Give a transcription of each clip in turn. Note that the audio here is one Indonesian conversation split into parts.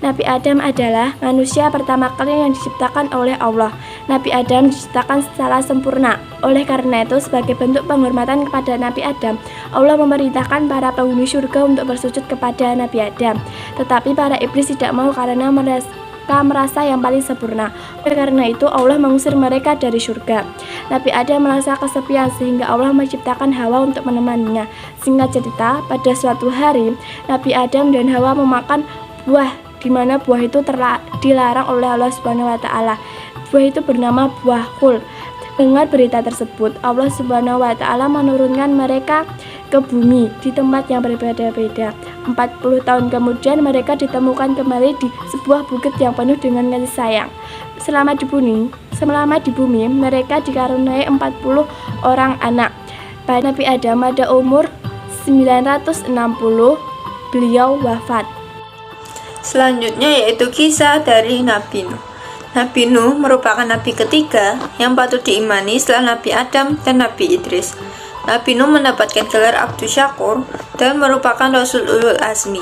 Nabi Adam adalah manusia pertama kali yang diciptakan oleh Allah. Nabi Adam diciptakan secara sempurna. Oleh karena itu, sebagai bentuk penghormatan kepada Nabi Adam, Allah memerintahkan para penghuni surga untuk bersujud kepada Nabi Adam. Tetapi para iblis tidak mau karena merasa yang paling sempurna. Oleh karena itu, Allah mengusir mereka dari surga. Nabi Adam merasa kesepian sehingga Allah menciptakan Hawa untuk menemaninya. Singkat cerita, pada suatu hari, Nabi Adam dan Hawa memakan buah, di mana buah itu dilarang oleh Allah Subhanahu wa taala. Buah itu bernama buah khul. Dengar berita tersebut, Allah Subhanahu wa taala menurunkan mereka ke bumi di tempat yang berbeda-beda. 40 tahun kemudian mereka ditemukan kembali di sebuah bukit yang penuh dengan kasih sayang. Selama di bumi, mereka dikaruniai 40 orang anak. Pada Nabi Adam pada umur 960, beliau wafat. Selanjutnya yaitu kisah dari Nabi Nuh. Nabi Nuh merupakan nabi ketiga yang patut diimani setelah Nabi Adam dan Nabi Idris. Nabi Nuh mendapatkan gelar Abdus Syakur dan merupakan Rasul Ulul Azmi.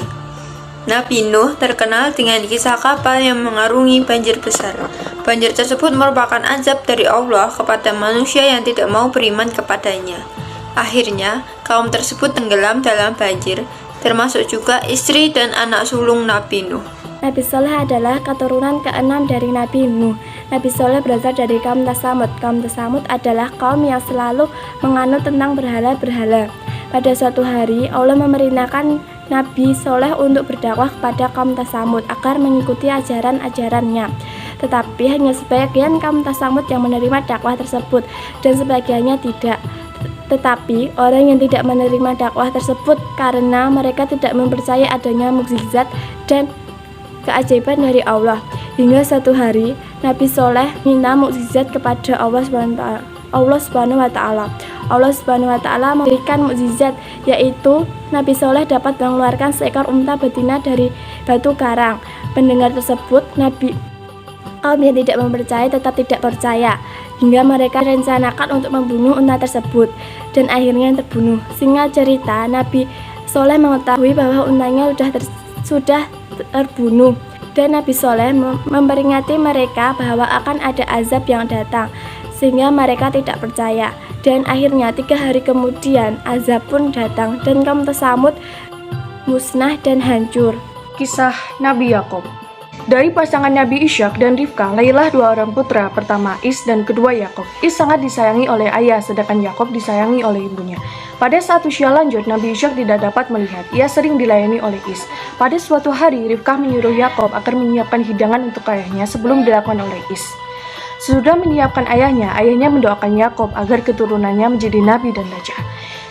Nabi Nuh terkenal dengan kisah kapal yang mengarungi banjir besar. Banjir tersebut merupakan azab dari Allah kepada manusia yang tidak mau beriman kepadanya. Akhirnya, kaum tersebut tenggelam dalam banjir, termasuk juga istri dan anak sulung Nabi Nuh. Nabi Saleh adalah keturunan ke-6 dari Nabi Nuh. Nabi Saleh berasal dari kaum Tsamud. Kaum Tsamud adalah kaum yang selalu menganut tentang berhala-berhala. Pada suatu hari, Allah memerintahkan Nabi Saleh untuk berdakwah kepada kaum Tsamud agar mengikuti ajaran-ajarannya. Tetapi hanya sebagian kaum Tsamud yang menerima dakwah tersebut dan sebagiannya tidak. Tetapi orang yang tidak menerima dakwah tersebut karena mereka tidak mempercayai adanya mukjizat dan keajaiban dari Allah. Hingga satu hari Nabi Saleh minta mukjizat kepada Allah Subhanahu wa taala. Allah Subhanahu wa taala memberikan mukjizat, yaitu Nabi Saleh dapat mengeluarkan seekor unta betina dari batu karang. Pendengar tersebut, kaum yang tidak mempercayai tetap tidak percaya, hingga mereka rencanakan untuk membunuh unta tersebut dan akhirnya terbunuh. Singkat cerita, Nabi Saleh mengetahui bahwa untanya sudah terbunuh dan Nabi Saleh memperingati mereka bahwa akan ada azab yang datang, sehingga mereka tidak percaya. Dan akhirnya 3 hari kemudian azab pun datang dan kaum Tsamud musnah dan hancur. Kisah Nabi Yakub. Dari pasangan Nabi Ishak dan Rifkah, lahirlah 2 orang putra, pertama Is dan kedua Yakub. Is sangat disayangi oleh ayah, sedangkan Yakub disayangi oleh ibunya. Pada saat usia lanjut, Nabi Ishak tidak dapat melihat. Ia sering dilayani oleh Is. Pada suatu hari, Rifkah menyuruh Yakub agar menyiapkan hidangan untuk ayahnya sebelum dilakukan oleh Is. Sesudah menyiapkan ayahnya mendoakan Yakub agar keturunannya menjadi nabi dan raja.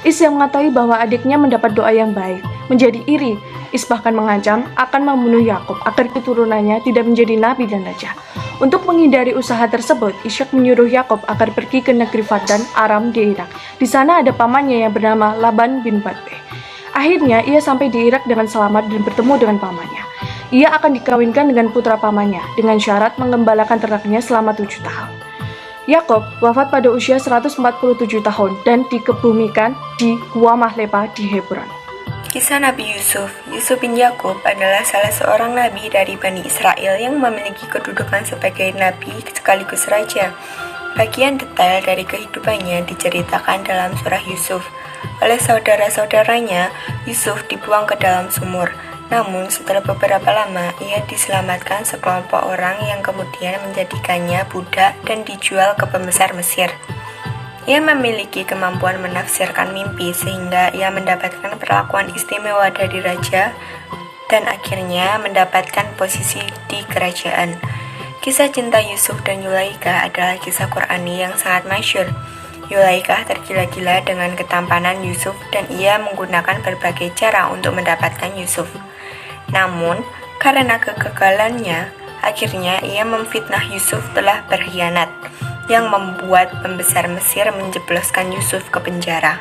Is yang mengetahui bahwa adiknya mendapat doa yang baik, menjadi iri. Is bahkan mengancam akan membunuh Yakub agar keturunannya tidak menjadi nabi dan raja. Untuk menghindari usaha tersebut, Ishak menyuruh Yakub agar pergi ke negeri Paddan Aram di Irak. Di sana ada pamannya yang bernama Laban bin Badbeh. Akhirnya ia sampai di Irak dengan selamat dan bertemu dengan pamannya. Ia akan dikawinkan dengan putra pamannya dengan syarat mengembalakan ternaknya selama 7 tahun. Yakub wafat pada usia 147 tahun dan dikebumikan di Gua Mahlepa di Hebron. Kisah Nabi Yusuf. Yusuf bin Yakub adalah salah seorang nabi dari Bani Israel yang memiliki kedudukan sebagai nabi sekaligus raja. Bagian detail dari kehidupannya diceritakan dalam surah Yusuf. Oleh saudara-saudaranya, Yusuf dibuang ke dalam sumur. Namun setelah beberapa lama, ia diselamatkan sekelompok orang yang kemudian menjadikannya budak dan dijual ke pembesar Mesir. Ia memiliki kemampuan menafsirkan mimpi sehingga ia mendapatkan perlakuan istimewa dari raja dan akhirnya mendapatkan posisi di kerajaan. Kisah cinta Yusuf dan Yulaikha adalah kisah Qur'ani yang sangat masyhur. Yulaikha tergila-gila dengan ketampanan Yusuf dan ia menggunakan berbagai cara untuk mendapatkan Yusuf. Namun, karena kegagalannya, akhirnya ia memfitnah Yusuf telah berkhianat, yang membuat pembesar Mesir menjebloskan Yusuf ke penjara.